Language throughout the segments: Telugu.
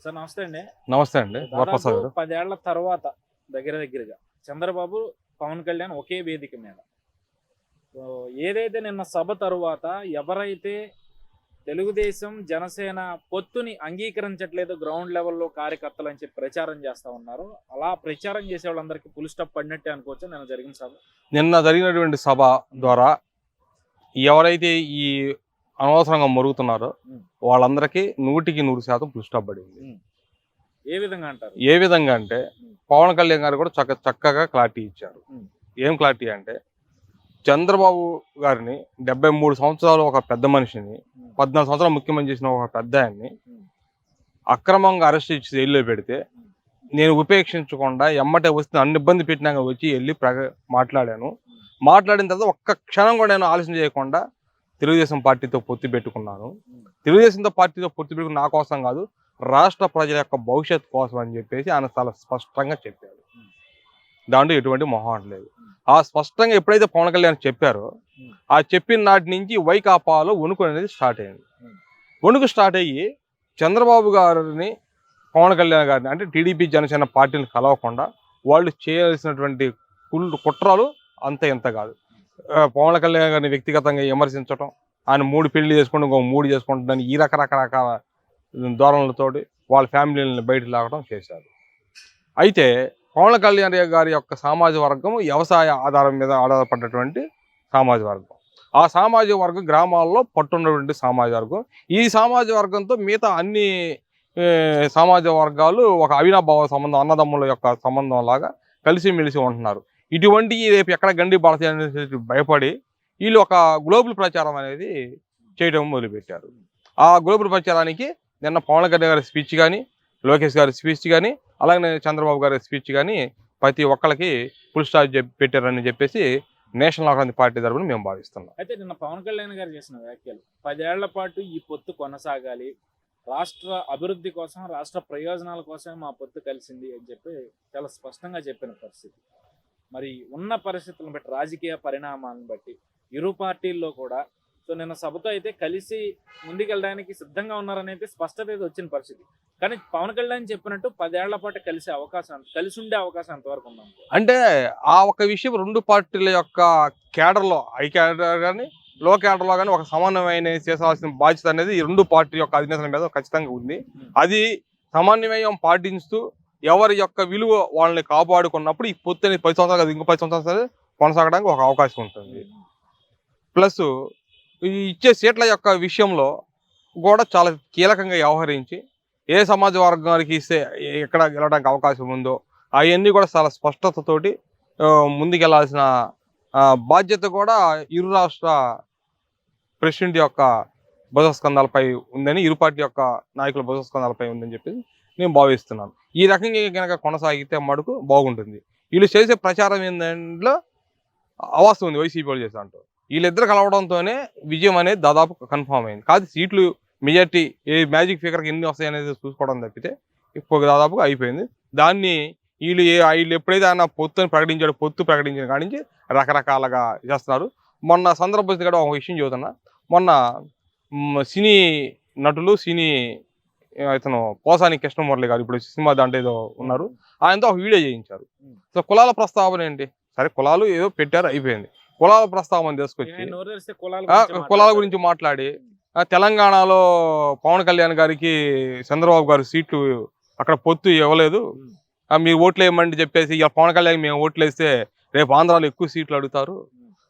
సార్ నమస్తే అండి. నమస్తే అండి. దాదాపు వరప్రసాద్ గారు. 10 ఏళ్ల తర్వాత దగ్గరగా చంద్రబాబు, పవన్ కళ్యాణ్ ఒకే వేదిక మీద. సో, ఏదైతే నిన్న సభ తరువాత ఎవరైతే తెలుగుదేశం, జనసేన పొత్తుని అంగీకరించట్లేదు గ్రౌండ్ లెవెల్‌లో కార్యకర్తలు అని చెప్పి ప్రచారం చేస్తా ఉన్నారో, అలా ప్రచారం చేసే వాళ్ళందరికీ ఫుల్ స్టాప్ పడినట్టే అనుకోవచ్చా నిన్న జరిగిన సభ? నిన్న జరిగినటువంటి సభ ద్వారా ఎవరైతే ఈ అనవసరంగా మరుగుతున్నారో హ్మ్. వాళ్ళందరికీ 100% ఫుల్ స్టాప్ పడింది. హ్మ్. ఏ విధంగా అంటారు? ఏ విధంగా అంటే హ్మ్. పవన్ కళ్యాణ్ గారు కూడా చక్కగా క్లారిటీ ఇచ్చారు. హ్మ్. ఏం క్లారిటీ అంటే చంద్రబాబు గారిని 73 సంవత్సరాలు ఒక పెద్ద మనిషిని, హ్మ్. 14 సంవత్సరాలు ముఖ్యమంత్రి చేసిన ఒక పెద్ద ఆయన్ని హ్మ్. అక్రమంగా అరెస్ట్ చేసి జైల్లో పెడితే హ్మ్. నేను ఉపేక్షించకుండా ఎమ్మటే వస్తే నన్ను ఇబ్బంది పెట్టినాక వచ్చి వెళ్ళి మాట్లాడాను. హ్మ్. మాట్లాడిన తర్వాత ఒక్క క్షణం కూడా నేను ఆలస్యం చేయకుండా తెలుగుదేశం పార్టీతో పొత్తు పెట్టుకున్నాను. హ్మ్. తెలుగుదేశం పార్టీతో పొత్తు పెట్టుకుని నా కోసం కాదు, రాష్ట్ర ప్రజల యొక్క భవిష్యత్తు కోసం అని చెప్పేసి ఆయన చాలా స్పష్టంగా చెప్పారు. హ్మ్. దాంట్లో ఎటువంటి మొహమాట లేదు. హ్మ్. ఆ స్పష్టంగా ఎప్పుడైతే పవన్ కళ్యాణ్ చెప్పారో, హ్మ్. ఆ చెప్పిన నాటి నుంచి వైకాపాలో వణుకు అనేది స్టార్ట్ అయింది. హ్మ్. వణుకు స్టార్ట్ అయ్యి చంద్రబాబు గారిని, పవన్ కళ్యాణ్ గారిని అంటే టీడీపీ, జనసేన పార్టీలు కలవకుండా వాళ్ళు చేయాల్సినటువంటి కుట్రలు అంత ఇంత కాదు. పవన్ కళ్యాణ్ గారిని వ్యక్తిగతంగా విమర్శించడం, ఆయన 3 పెళ్లి చేసుకుంటూ ఇంకో 3 చేసుకుంటుందని ఈ రకరకాల ధోరణులతోటి వాళ్ళ ఫ్యామిలీని బయటకు లాగడం చేశారు. అయితే పవన్ కళ్యాణ్ గారి యొక్క సామాజిక వర్గం వ్యవసాయ ఆధారం మీద ఆధారపడ్డటువంటి సామాజిక వర్గం. ఆ సామాజిక వర్గం గ్రామాల్లో పట్టున్నటువంటి సామాజిక వర్గం. ఈ సామాజిక వర్గంతో మిగతా అన్ని సామాజిక వర్గాలు ఒక అవినాభావ సంబంధం, అన్నదమ్ముల యొక్క సంబంధం లాగా కలిసిమెలిసి ఉంటున్నారు. ఇటువంటివి రేపు ఎక్కడ గండి పడతాయి అనేసి భయపడి వీళ్ళు ఒక గ్లోబల్ ప్రచారం అనేది చేయడం మొదలుపెట్టారు. ఆ గ్లోబల్ ప్రచారానికి నిన్న పవన్ కళ్యాణ్ గారి స్పీచ్ కానీ, లోకేష్ గారి స్పీచ్ కానీ, అలాగే చంద్రబాబు గారి స్పీచ్ కానీ ప్రతి ఒక్కరికి ఫుల్ స్టాప్ పెట్టారని చెప్పేసి నేషనల్ కాంగ్రెస్ పార్టీ తరఫున మేము భావిస్తున్నాం. అయితే నిన్న పవన్ కళ్యాణ్ గారు చేసిన వ్యాఖ్యలు 10 ఏళ్ల పాటు ఈ పొత్తు కొనసాగాలి, రాష్ట్ర అభివృద్ధి కోసం, రాష్ట్ర ప్రయోజనాల కోసమే మా పొత్తు కలిసింది అని చెప్పి చాలా స్పష్టంగా చెప్పిన పరిస్థితి. మరి ఉన్న పరిస్థితులను బట్టి, రాజకీయ పరిణామాలను బట్టి ఇరు పార్టీల్లో కూడా సో నిన్న సభతో అయితే కలిసి ముందుకెళ్ళడానికి సిద్ధంగా ఉన్నారని అయితే స్పష్టత అయితే వచ్చిన పరిస్థితి. కానీ పవన్ కళ్యాణ్ చెప్పినట్టు 10 ఏళ్ల పాటు కలిసి ఉండే అవకాశం ఎంతవరకు ఉందాం? అంటే ఆ ఒక్క విషయం రెండు పార్టీల యొక్క కేడర్లో, హై కేడర్ కానీ, లో కేడర్లో కానీ ఒక సమన్వయం చేసాల్సిన బాధ్యత అనేది ఈ రెండు పార్టీ యొక్క అధినేతల మీద ఖచ్చితంగా ఉంది. అది సమన్వయం పాటిస్తూ ఎవరి యొక్క విలువ వాళ్ళని కాపాడుకున్నప్పుడు ఈ పొత్తు అనేది 10 సంవత్సరాలు కాదు, ఇంకో 10 సంవత్సరాలు కొనసాగడానికి ఒక అవకాశం ఉంటుంది. ప్లస్ ఈ ఇచ్చే సీట్ల యొక్క విషయంలో కూడా చాలా కీలకంగా వ్యవహరించి ఏ సమాజ వర్గానికి ఇస్తే ఎక్కడ గెలవడానికి అవకాశం ఉందో అవన్నీ కూడా చాలా స్పష్టతతోటి ముందుకెళ్లాల్సిన బాధ్యత కూడా ఇరు రాష్ట్ర ప్రెసిడెంట్ యొక్క భుజస్కంధాలపై ఉందని, ఇరు పార్టీ యొక్క నాయకుల భుజస్కంధాలపై ఉందని చెప్పేసి నేను భావిస్తున్నాను. ఈ రకంగా కనుక కొనసాగితే మటుకు బాగుంటుంది. వీళ్ళు చేసే ప్రచారం ఏంటంటే అవాస్తవం ఉంది వైసీపీ వాళ్ళు చేసే అంటూ. వీళ్ళిద్దరు కలవడంతోనే విజయం అనేది దాదాపు కన్ఫామ్ అయింది. కాదు సీట్లు మెజార్టీ ఏ మ్యాజిక్ ఫిగర్కి ఎన్ని వస్తాయి అనేది చూసుకోవడం తప్పితే ఇప్పుడు దాదాపుగా అయిపోయింది. దాన్ని వీళ్ళు ఎప్పుడైతే ఆయన పొత్తు ప్రకటించిన కాడి నుంచి రకరకాలుగా చేస్తున్నారు. మొన్న సందర్భం కూడా ఒక విషయం చెబుతున్నా. మొన్న సినీ నటులు, సినీ ఇతను పోసాని కృష్ణమురళి గారు ఇప్పుడు సినిమా దాంట్లో ఏదో ఉన్నారు, ఆయనతో ఒక వీడియో చేయించారు. సో కులాల ప్రస్తావన ఏంటి? సరే కులాలు ఏదో పెట్టారు అయిపోయింది. కులాల ప్రస్తావన తీసుకొచ్చి కులాల గురించి మాట్లాడి తెలంగాణలో పవన్ కళ్యాణ్ గారికి చంద్రబాబు గారు సీట్లు అక్కడ పొత్తు ఇవ్వలేదు, మీరు ఓట్లు వేయమంటే చెప్పేసి ఇక పవన్ కళ్యాణ్ మేము ఓట్లు వేస్తే రేపు ఆంధ్రాలో ఎక్కువ సీట్లు అడుగుతారు,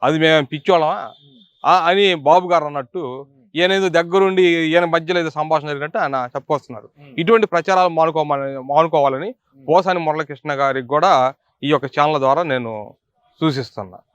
అది మేము పిచ్చోళ్ళమా అని బాబు గారు అన్నట్టు ఈయనేదో దగ్గరుండి ఈయన మధ్యలో ఏదో సంభాషణ జరిగినట్టు ఆయన చెప్పుకొస్తున్నారు. ఇటువంటి ప్రచారాలు మానుకోవాలని పోసాని మురళీకృష్ణ గారికి కూడా ఈ యొక్క ఛానల్ ద్వారా నేను సూచిస్తున్నా.